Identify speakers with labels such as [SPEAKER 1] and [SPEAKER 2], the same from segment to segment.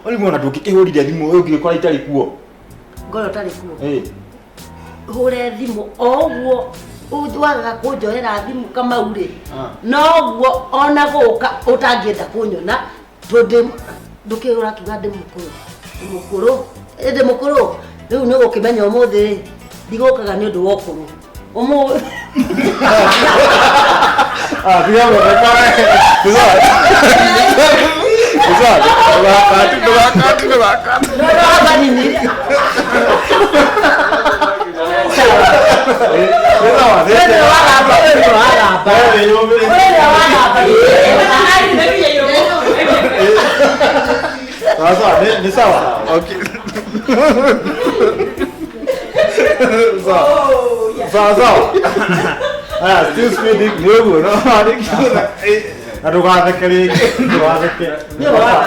[SPEAKER 1] Oli mwana ndukikihurire thimu uyu ngikora itari kuo.
[SPEAKER 2] Ngoro tari kuo. Hure thimu oguo utwaga kunjohera thimu kama uri. Noguo ona guka utangienda kunyona tondu ndukihura kiuga ndi mukuru. Ndi mukuru. Riu ni gukimenya umuthi ndigukaga ni undu wa ukuru. Umuthi.
[SPEAKER 1] Dia berapa? Besar. Doakan.
[SPEAKER 2] Apa ini?
[SPEAKER 1] Okey. Still speaking, no. Aduh, kali.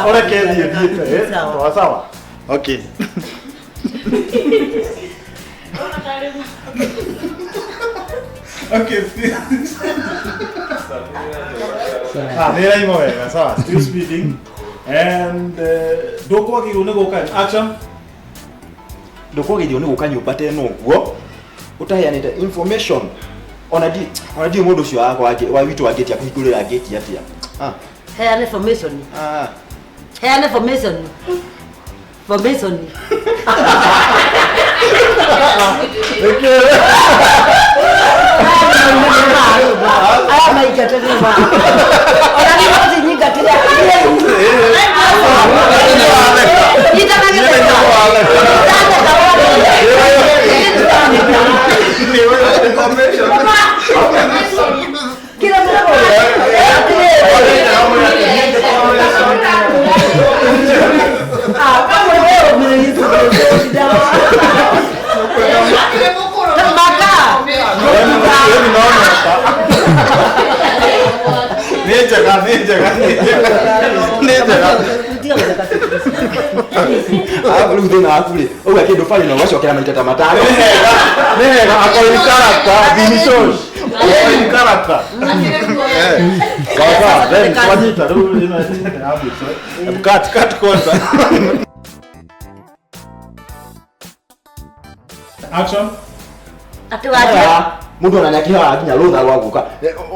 [SPEAKER 1] Orang kaya dia. Sawa. Okay. Okay. Nera imo ya, sawa. Still speaking. And doko waki unego kan action. Doko waki unego kan yupate no go. Utaheanite information. Onadi modo cio wako wa witu wa gate ya kuhingurira gate atia.
[SPEAKER 2] Heana information. Heana information. Information. Aya maikate riba. Onadi mozi nyinga tira.
[SPEAKER 1] Oga kido fali na washo kila maitata matano. Nega akoli character division. Akoli character. Baba, then kwajita rudi na hapo. Cut kwanza. Action.
[SPEAKER 2] Atuaje.
[SPEAKER 1] Mundu ananyakiha akinya rutha rwa guka.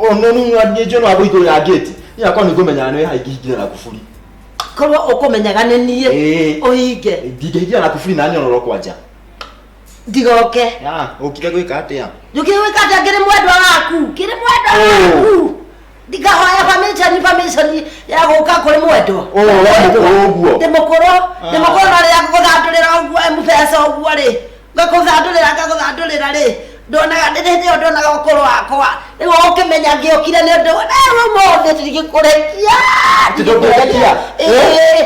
[SPEAKER 1] Onu adije no abo iguru ya gate. Ya kwa ni gumenya no haigihigina na kufuri.
[SPEAKER 2] Korwo ukumenyaga ni nie uhinge
[SPEAKER 1] ndigehigina na kufuri na nyororo kwanja
[SPEAKER 2] ndigoke
[SPEAKER 1] ukire gwika atia
[SPEAKER 2] njukire gwika atia ngiri mwendwa waku ndigahoya permission ya guka kuri mwendwa
[SPEAKER 1] uguo
[SPEAKER 2] ndi mukuru na ria guthandurira uguo mbeca uguo ri ngakuthandurira ri ndonaga ndithio ndonaga ukuru wakwa riu ukimenya ngiukire ni undu umuthi ndigikurekia
[SPEAKER 1] ndigikurekia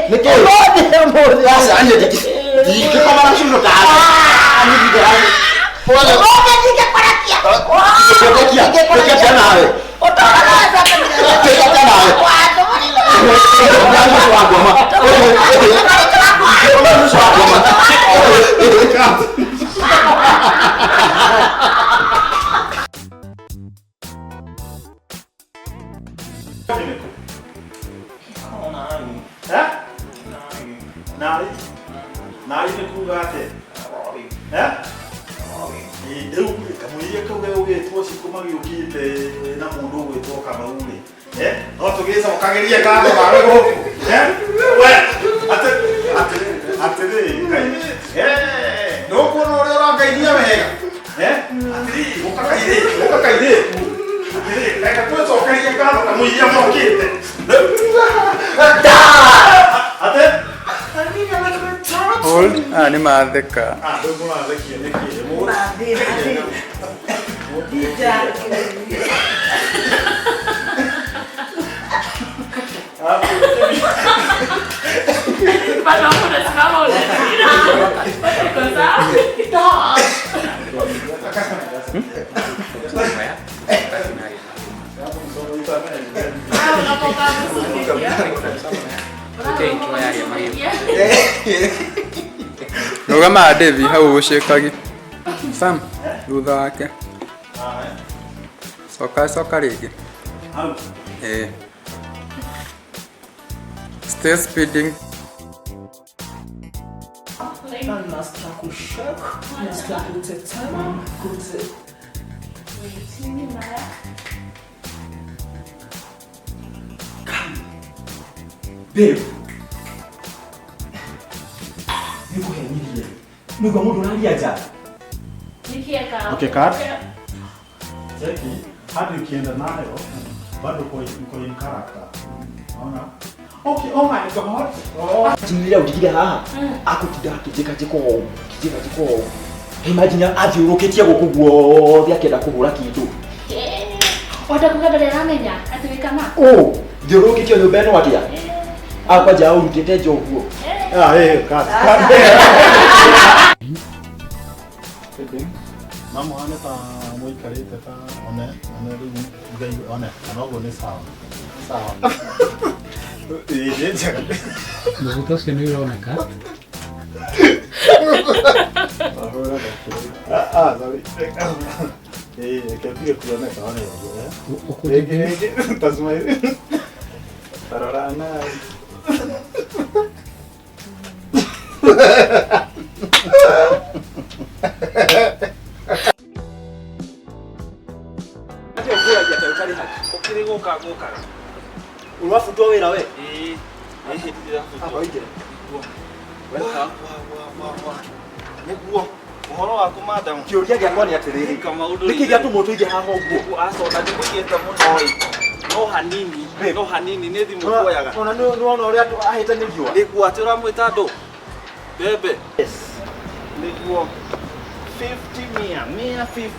[SPEAKER 1] niki umuthi asa ndikikomara shuno ka pole ndingikurekia nawe Nari ni kugate. Ndio kamuiye kuge twoci kuma yukite na mundu gwitwo Kamauni. No tugeza ukageria kando bawe goku. We ate kai. No kono ore orangainia wega. Atiri ukakaire. Leka twoci ukageria kando kamuiye mokite. Ate
[SPEAKER 3] hold ni matheka
[SPEAKER 1] ndugu mathekie niki
[SPEAKER 3] Rugama Devi hau ucikagi Sam thutha wake coka rĩngĩ Stay speeding.
[SPEAKER 4] Dann nasikia kushock, nasikia kutetema,
[SPEAKER 1] Babe. Niko henilie. Niko mundu unalia aja.
[SPEAKER 2] Nikieka.
[SPEAKER 1] Okay, cut. Jackie, hadi ukienda nayo bado uko in character. Unaona? Okay, oh my god. Oh.
[SPEAKER 5] Tingilia utigire haha. Akutinda kijeka jiko. Imagine athiurukitie guku guothe akenda kuhura kindu.
[SPEAKER 2] Ota kugabere ramenya ati wikama.
[SPEAKER 5] Oh, thiurukitie nyumba eno atia. Akwa ja urutite njoguo.
[SPEAKER 1] Cut. Mama ane ta muikarite ta one riu ngai one anogo ni sawa. Sawa.
[SPEAKER 6] Nosotros que no irónica.
[SPEAKER 1] Sorry. Que pide kuoneka one. Tasmai. Tararana.
[SPEAKER 5] Ati ukura jata utari haki. Ukiri guka. Urwafutwa wira we? Aba ije.
[SPEAKER 1] Niguo. Uhoro waku madam.
[SPEAKER 5] Kiuria giakwa ni atiriri. Niki giatu mutu ije haha uguo.
[SPEAKER 1] Acona ndikuigite muno oi. No hanini ni thimu kuoyaga.
[SPEAKER 5] Ona no ria ahite ni riwa.
[SPEAKER 1] Niguo ati uramwita ndu. Bebe.
[SPEAKER 5] Yes.
[SPEAKER 1] Niguo 150.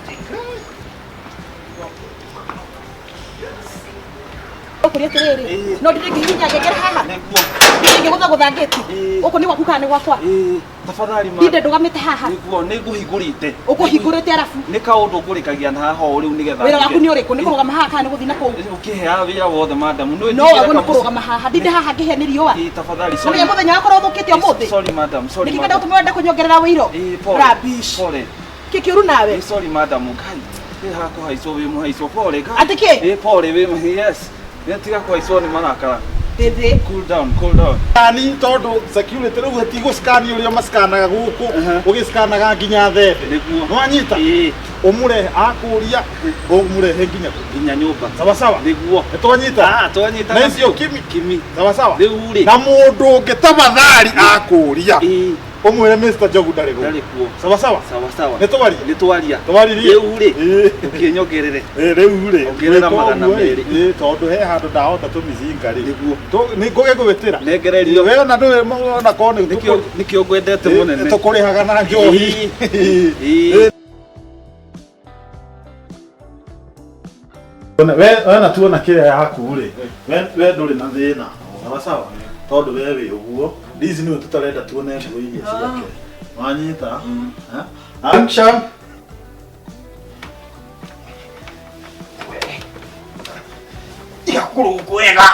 [SPEAKER 7] Okuria tiriri no ndiringihinya ngegera haha
[SPEAKER 1] Niguo.
[SPEAKER 7] ndingigutha guthangiti uku ni gwaku kana ni gwakwa
[SPEAKER 1] Tafadhali ma.
[SPEAKER 7] ndinde ndugamite haha
[SPEAKER 1] Niguo niguhingurite.
[SPEAKER 7] ukuhingurite arafu
[SPEAKER 1] Ni kaundu ngurikagia na haha riu nigetha.
[SPEAKER 7] wira waku ni uriku ni kurugama haha kana ni guthina kuu
[SPEAKER 1] Ukihea wira wothe madam.
[SPEAKER 7] no wagu ni kurugama haha ndinde haha ngihe ni riua
[SPEAKER 1] Tafadhali
[SPEAKER 7] sorry nginya muthenya wakora uthukite umuthi
[SPEAKER 1] Sorry madam. Sorry.
[SPEAKER 7] nikikenda utume wenda kunyongerera wiro
[SPEAKER 1] Pole.
[SPEAKER 7] rubbish
[SPEAKER 1] Pole.
[SPEAKER 7] kikiuru nawe
[SPEAKER 1] Sorry madam. Kai. Hako haiso we muhaiso pole ka.
[SPEAKER 7] atiki
[SPEAKER 1] Pole we yes. Netiga kuhaiso ni marakara.
[SPEAKER 7] Bebe
[SPEAKER 1] Cool down. Ani tondu security riu hetigo scan uria maskanaga guku. Ugiskanaga nginya thete. Niguo. Nwanyita. Umure akuria umurehe nginya nyumba. Sawa. Niguo. Twanyita. Twanyita. Na icio kimi. Sawa. Riu ri. Na mundu ungi tafadhali akuria. Umwire Mr. Jogu ndari kuo. Sawa. Nitwaria. Riu ri. Ukinyongerere. Riu ri. Ongerera magana meri. Tondu he handu ndahota tumizinga ri. Niguo. Ni nguge gwitira. Nengererio. We na ndu na kone nikio ngwendete munene. Tukurihaga na njohi. We na tuona kile yaku ri. We nduri na thina. Sawa. Tondu we wi uguo. Ndizi niwe tutarenda tuone nguo iria ciake. Wanyita. Action.
[SPEAKER 5] Ikakurugwega.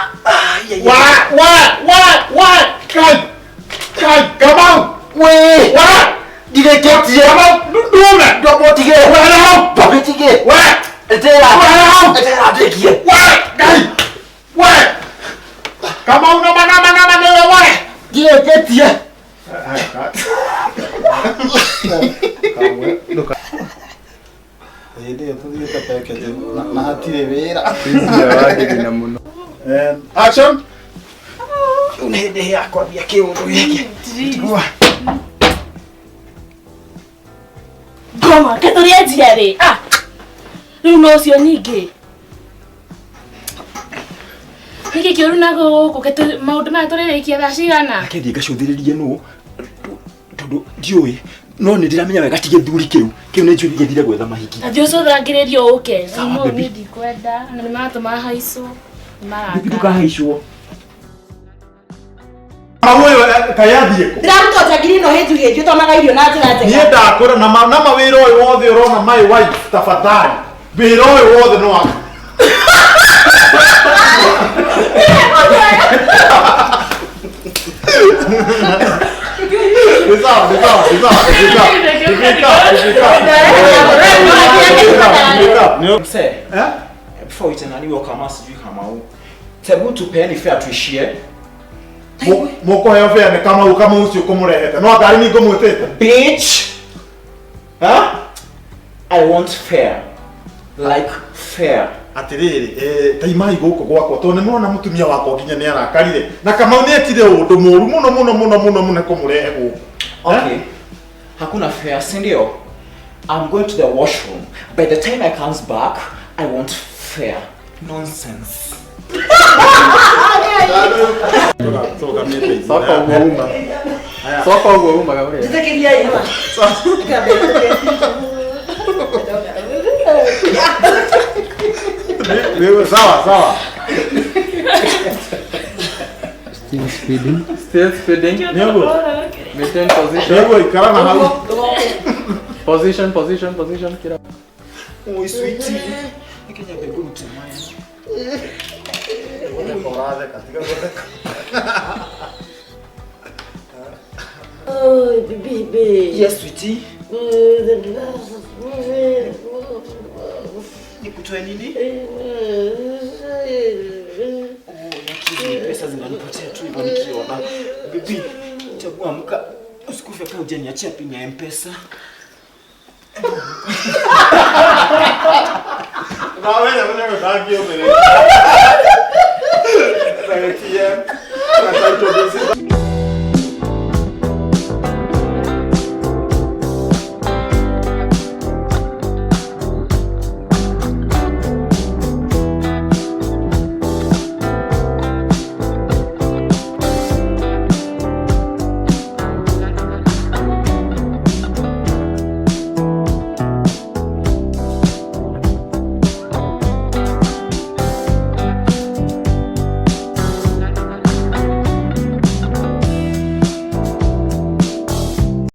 [SPEAKER 1] Kai, come on.
[SPEAKER 5] We. Digeketie.
[SPEAKER 1] Ndume.
[SPEAKER 5] Ndobotige. Ndobotige. Etera dekie.
[SPEAKER 1] Kai. Come on, no.
[SPEAKER 5] Digeketie.
[SPEAKER 1] Action.
[SPEAKER 5] Unende yakwa bia kiundu giki. Tigua.
[SPEAKER 2] Goma keturia jiari riu no cio nyingi niki kiuru na guku ketu maundu ma turirikia thaa cigana
[SPEAKER 5] Akethi ngacuthiririe nu tondu ndiui no ni ndiramenya wega tige thuri kiu ni njui ngethire gwetha mahiki
[SPEAKER 2] athio cuthangirerio uke no ni ndikwenda na ni matuma haico maranga
[SPEAKER 5] ndukahaicwo
[SPEAKER 1] Mawe kayathie ko.
[SPEAKER 7] ndiraruta njagiri no hinjuge njui tonaga irio na njira njega
[SPEAKER 1] Niĩ ndakũra na mawĩra ũyũ wothe ũrona my wife tafadhali. Wĩra ũyũ wothe no waka.
[SPEAKER 5] Before we turn nani wa kama sijui kama huu. Tebu tupeeni fare tuishie.
[SPEAKER 1] Moko hayo fare ni kama usio kumureheta. No gari ni gomutete.
[SPEAKER 5] Bitch. Huh? I want fare. Like fare.
[SPEAKER 1] Atiriri taimai guko gwakwa to nimona mutumia wako nginya ni arakarire na kama unetire undu muru muno kumurehe guko.
[SPEAKER 5] Okay. Hakuna fare, si ndio? I'm going to the washroom. By the time I comes back, I want fare. Nonsense.
[SPEAKER 3] Soko goma gabriel.
[SPEAKER 2] Nitakiria hiyo.
[SPEAKER 1] Wewe sawa.
[SPEAKER 6] Still speeding.
[SPEAKER 3] Still speeding.
[SPEAKER 1] Nego.
[SPEAKER 3] Maintain position.
[SPEAKER 1] Nego ikara na hau.
[SPEAKER 3] Position kira.
[SPEAKER 5] Oh, sweetie. Nikija bego mtemaya.
[SPEAKER 1] Orade katika godeka.
[SPEAKER 2] Oh, baby.
[SPEAKER 5] Yes, sweetie. Nikutoe nini? Lakini pesa zinanipotea tu hivyo nikiona. Bibi, chagua amka. Usikufe kama hujaniachia pin ya M-Pesa.
[SPEAKER 1] Na wewe unataka mbele. Sasa tia. Sasa